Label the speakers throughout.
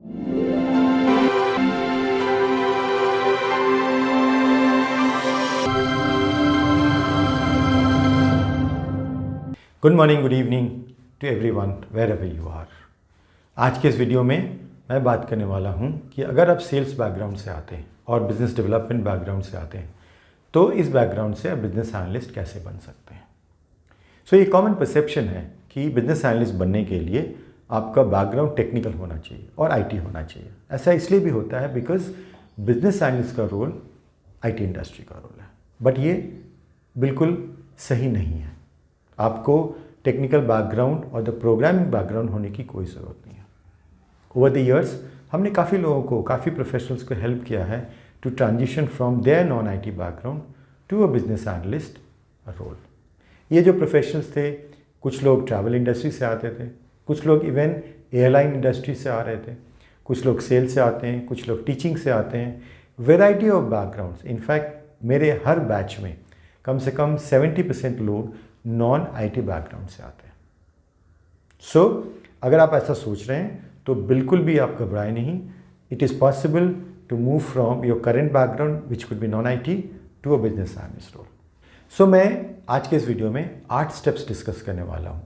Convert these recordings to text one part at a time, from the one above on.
Speaker 1: Good morning, good evening to everyone where ever you are. आज के इस video में मैं बात करने वाला हूं कि अगर आप सेल्स बैकग्राउंड से आते हैं और बिजनेस डेवलपमेंट बैकग्राउंड से आते हैं तो इस बैकग्राउंड से आप बिजनेस एनालिस्ट कैसे बन सकते हैं। ये कॉमन परसेप्शन है कि बिजनेस एनालिस्ट बनने के लिए आपका बैकग्राउंड टेक्निकल होना चाहिए और आईटी होना चाहिए। ऐसा इसलिए भी होता है बिकॉज बिजनेस एनालिस्ट का रोल आईटी इंडस्ट्री का रोल है, बट ये बिल्कुल सही नहीं है। आपको टेक्निकल बैकग्राउंड और द प्रोग्रामिंग बैकग्राउंड होने की कोई ज़रूरत नहीं है। ओवर द ईयर्स हमने काफ़ी लोगों को, काफ़ी प्रोफेशनल्स को हेल्प किया है to transition from their non IT background to a business analyst role. ये जो प्रोफेशनल्स थे, कुछ लोग ट्रैवल इंडस्ट्री से आते थे, कुछ लोग इवन एयरलाइन इंडस्ट्री से आ रहे थे, कुछ लोग सेल्स से आते हैं, कुछ लोग टीचिंग से आते हैं। Variety of backgrounds. इनफैक्ट मेरे हर बैच में कम से कम 70% लोग नॉन आईटी बैकग्राउंड से आते हैं। अगर आप ऐसा सोच रहे हैं तो बिल्कुल भी आप घबराएं नहीं। It is possible to move from your current background which could be non IT to a business analyst role. मैं आज के इस वीडियो में 8 स्टेप्स डिस्कस करने वाला हूं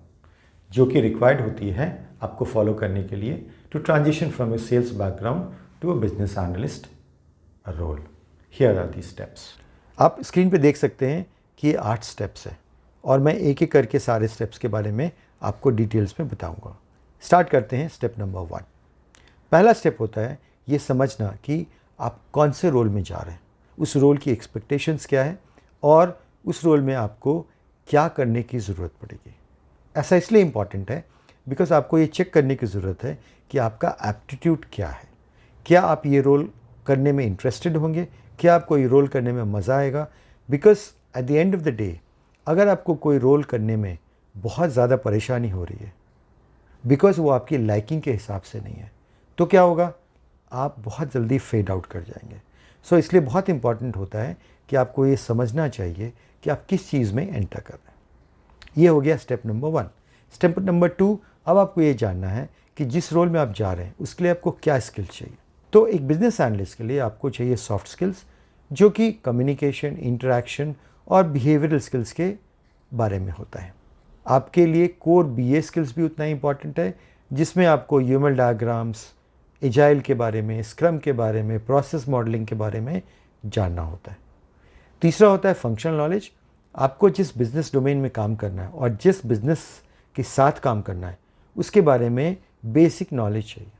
Speaker 1: जो कि रिक्वायर्ड होती है आपको फॉलो करने के लिए to transition from your sales background to a business analyst role. Here are the steps. आप स्क्रीन पे देख सकते हैं कि ये 8 स्टेप्स है और मैं एक एक करके सारे स्टेप्स के बारे में आपको डिटेल्स में बताऊंगा। स्टार्ट करते हैं स्टेप नंबर 1। पहला स्टेप होता है ये समझना कि आप कौन से रोल में जा रहे हैं, उस रोल की एक्सपेक्टेशंस क्या है और उस रोल में आपको क्या करने की ज़रूरत पड़ेगी। ऐसा इसलिए इम्पॉर्टेंट है बिकॉज आपको ये चेक करने की ज़रूरत है कि आपका एप्टीट्यूड क्या है। क्या आप ये रोल करने में इंटरेस्टेड होंगे, क्या आपको ये रोल करने में मज़ा आएगा। Because at the end of the day अगर आपको कोई रोल करने में बहुत ज़्यादा परेशानी हो रही है बिकॉज वो आपकी लाइकिंग के हिसाब से नहीं है, तो क्या होगा, आप बहुत जल्दी फेड आउट कर जाएंगे। इसलिए बहुत इंपॉर्टेंट होता है कि आपको ये समझना चाहिए कि आप किस चीज़ में एंटर कर रहे हैं। ये हो गया स्टेप नंबर 1। स्टेप नंबर 2, अब आपको ये जानना है कि जिस रोल में आप जा रहे हैं उसके लिए आपको क्या स्किल्स चाहिए। तो एक बिजनेस एनालिस्ट के लिए आपको चाहिए सॉफ्ट स्किल्स जो कि कम्युनिकेशन, इंटरेक्शन और बिहेवियरल स्किल्स के बारे में होता है। आपके लिए कोर बीए स्किल्स भी उतना ही इंपॉर्टेंट है जिसमें आपको यूएमएल डायग्राम्स, एजाइल के बारे में, स्क्रम के बारे में, प्रोसेस मॉडलिंग के बारे में जानना होता है। तीसरा होता है फंक्शनल नॉलेज। आपको जिस बिज़नेस डोमेन में काम करना है और जिस बिज़नेस के साथ काम करना है उसके बारे में बेसिक नॉलेज चाहिए।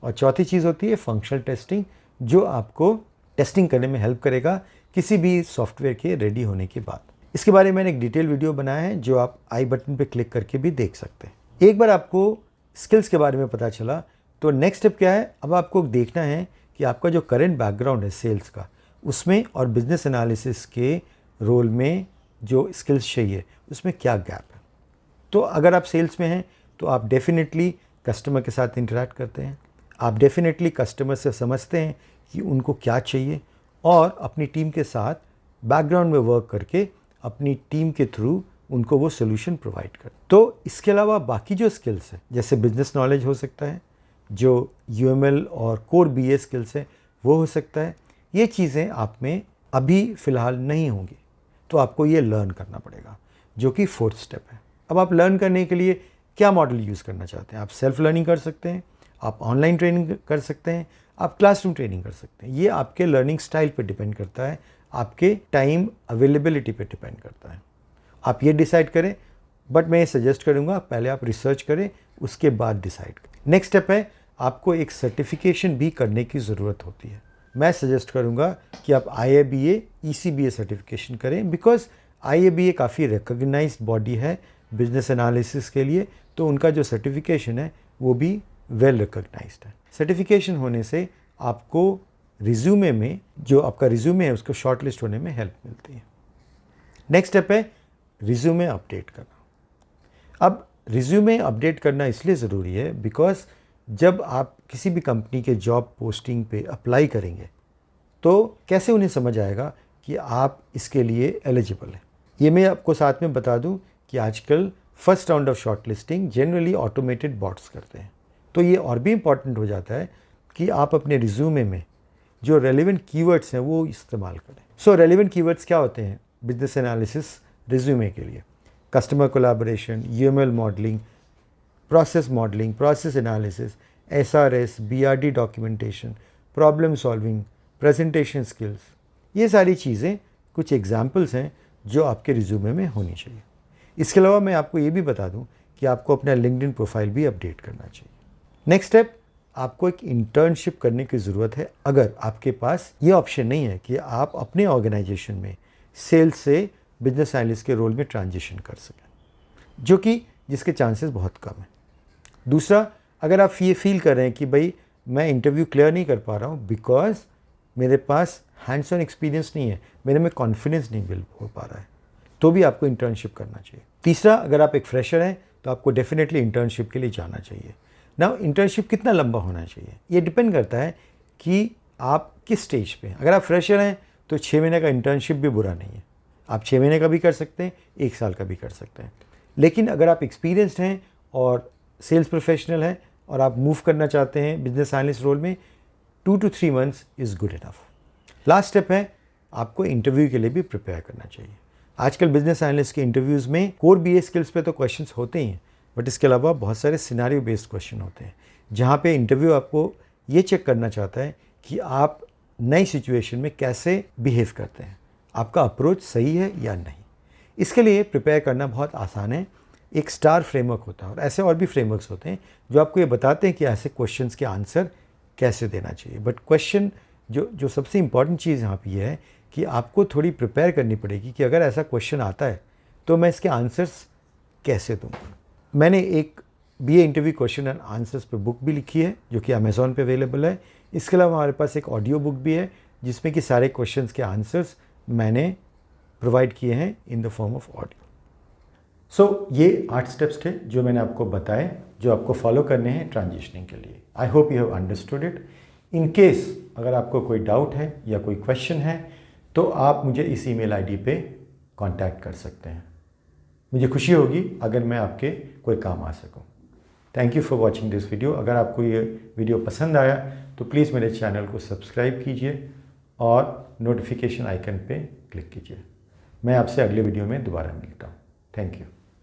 Speaker 1: और चौथी चीज़ होती है फंक्शनल टेस्टिंग जो आपको टेस्टिंग करने में हेल्प करेगा किसी भी सॉफ्टवेयर के रेडी होने के बाद। इसके बारे में मैंने एक डिटेल वीडियो बनाया है जो आप आई बटन पे क्लिक करके भी देख सकते हैं। एक बार आपको स्किल्स के बारे में पता चला तो नेक्स्ट स्टेप क्या है, अब आपको देखना है कि आपका जो करेंट बैकग्राउंड है सेल्स का उसमें और बिजनेस एनालिसिस के रोल में जो स्किल्स चाहिए उसमें क्या गैप है। तो अगर आप सेल्स में हैं तो आप डेफिनेटली कस्टमर के साथ इंटरेक्ट करते हैं, आप डेफिनेटली कस्टमर से समझते हैं कि उनको क्या चाहिए और अपनी टीम के साथ बैकग्राउंड में वर्क करके अपनी टीम के थ्रू उनको वो सोल्यूशन प्रोवाइड कर। तो इसके अलावा बाकी जो स्किल्स हैं जैसे बिजनेस नॉलेज हो सकता है, जो यूएमएल और कोर बीए स्किल्स हैं वो हो सकता है। ये चीज़ें आप में अभी फ़िलहाल नहीं होंगी तो आपको ये लर्न करना पड़ेगा जो कि 4th स्टेप है। अब आप लर्न करने के लिए क्या मॉडल यूज़ करना चाहते हैं। आप सेल्फ लर्निंग कर सकते हैं, आप ऑनलाइन ट्रेनिंग कर सकते हैं, आप क्लासरूम ट्रेनिंग कर सकते हैं। ये आपके लर्निंग स्टाइल पे डिपेंड करता है, आपके टाइम अवेलेबिलिटी पे डिपेंड करता है। आप ये डिसाइड करें, बट मैं ये सजेस्ट करूँगा पहले आप रिसर्च करें उसके बाद डिसाइड करें। नेक्स्ट स्टेप है आपको एक सर्टिफिकेशन भी करने की ज़रूरत होती है। मैं सजेस्ट करूँगा कि आप IABA, ECBA सर्टिफिकेशन करें बिकॉज IABA काफ़ी रिकॉग्नाइज्ड बॉडी है बिजनेस एनालिसिस के लिए, तो उनका जो सर्टिफिकेशन है वो भी वेल रिकॉग्नाइज्ड है। सर्टिफिकेशन होने से आपको रिज्यूमे में, जो आपका रिज्यूमे है उसको शॉर्टलिस्ट होने में हेल्प मिलती है। नेक्स्ट स्टेप है रिज्यूमे अपडेट करना। अब रिज्यूमे अपडेट करना इसलिए ज़रूरी है बिकॉज जब आप किसी भी कंपनी के जॉब पोस्टिंग पे अप्लाई करेंगे तो कैसे उन्हें समझ आएगा कि आप इसके लिए एलिजिबल हैं। ये मैं आपको साथ में बता दूं कि आजकल first round of short listing generally automated bots करते हैं, तो ये और भी इम्पॉर्टेंट हो जाता है कि आप अपने रिज्यूमे में जो रेलिवेंट कीवर्ड्स हैं वो इस्तेमाल करें। सो रेलिवेंट कीवर्ड्स क्या होते हैं बिजनेस एनालिसिस रिज्यूमे के लिए? Customer collaboration, UML modelling, process modelling, process analysis, SRS, BRD documentation, problem solving, presentation skills, ये सारी चीज़ें कुछ एग्जाम्पल्स हैं जो आपके रिज्यूमे में होनी चाहिए। इसके अलावा मैं आपको ये भी बता दूं कि आपको अपना लिंक्डइन प्रोफाइल भी अपडेट करना चाहिए। नेक्स्ट स्टेप, आपको एक इंटर्नशिप करने की ज़रूरत है अगर आपके पास ये ऑप्शन नहीं है कि आप अपने ऑर्गेनाइजेशन में सेल्स से बिजनेस एनालिस्ट के रोल में ट्रांजिशन कर सकें, जो कि जिसके चांसेस बहुत कम हैं। दूसरा, अगर आप ये फील कर रहे हैं कि भाई मैं इंटरव्यू क्लियर नहीं कर पा रहा हूँ बिकॉज मेरे पास हैंड्स ऑन एक्सपीरियंस नहीं है, मेरे में कॉन्फिडेंस नहीं बिल्ड हो पा रहा है, तो भी आपको इंटर्नशिप करना चाहिए। तीसरा, अगर आप एक फ्रेशर हैं तो आपको डेफिनेटली इंटर्नशिप के लिए जाना चाहिए। नाउ इंटर्नशिप कितना लंबा होना चाहिए ये डिपेंड करता है कि आप किस स्टेज पे हैं। अगर आप फ्रेशर हैं तो 6 महीने का इंटर्नशिप भी बुरा नहीं है, आप 6 महीने का भी कर सकते हैं, 1 साल का भी कर सकते हैं। लेकिन अगर आप एक्सपीरियंस्ड हैं और सेल्स प्रोफेशनल हैं और आप मूव करना चाहते हैं बिजनेस एनालिस्ट रोल में, 2 to 3 months is good enough. Last step है, आपको इंटरव्यू के लिए भी प्रिपेयर करना चाहिए। आजकल बिजनेस एनालिस्ट के इंटरव्यूज़ में कोर बीए स्किल्स पे तो क्वेश्चंस होते ही हैं, बट इसके अलावा बहुत सारे सिनेरियो बेस्ड क्वेश्चन होते हैं जहाँ पे इंटरव्यू आपको ये चेक करना चाहता है कि आप नई सिचुएशन में कैसे बिहेव करते हैं, आपका अप्रोच सही है या नहीं। इसके लिए प्रिपेयर करना बहुत आसान है। एक स्टार फ्रेमवर्क होता है और ऐसे और भी फ्रेमवर्क्स होते हैं जो आपको ये बताते हैं कि ऐसे क्वेश्चंस के आंसर कैसे देना चाहिए। बट क्वेश्चन जो सबसे इम्पॉर्टेंट चीज़ यहाँ पे ये है कि आपको थोड़ी प्रिपेयर करनी पड़ेगी कि अगर ऐसा क्वेश्चन आता है तो मैं इसके आंसर्स कैसे दूँ। मैंने एक BA interview question and answers पे बुक भी लिखी है जो कि अमेज़ॉन पे अवेलेबल है। इसके अलावा हमारे पास एक ऑडियो बुक भी है जिसमें कि सारे क्वेश्चंस के आंसर्स मैंने प्रोवाइड किए हैं in the form of audio. So ये 8 स्टेप्स थे जो मैंने आपको बताए, जो आपको फॉलो करने हैं ट्रांजिशनिंग के लिए। I hope you have understood it. In case अगर आपको कोई डाउट है या कोई क्वेश्चन है तो आप मुझे इस ईमेल आईडी पे कांटेक्ट कर सकते हैं। मुझे खुशी होगी अगर मैं आपके कोई काम आ सकूं। Thank you for watching this video. अगर आपको ये वीडियो पसंद आया तो प्लीज़ मेरे चैनल को सब्सक्राइब कीजिए और नोटिफिकेशन आइकन पे क्लिक कीजिए। मैं आपसे अगले वीडियो में दोबारा मिलता हूँ। Thank you.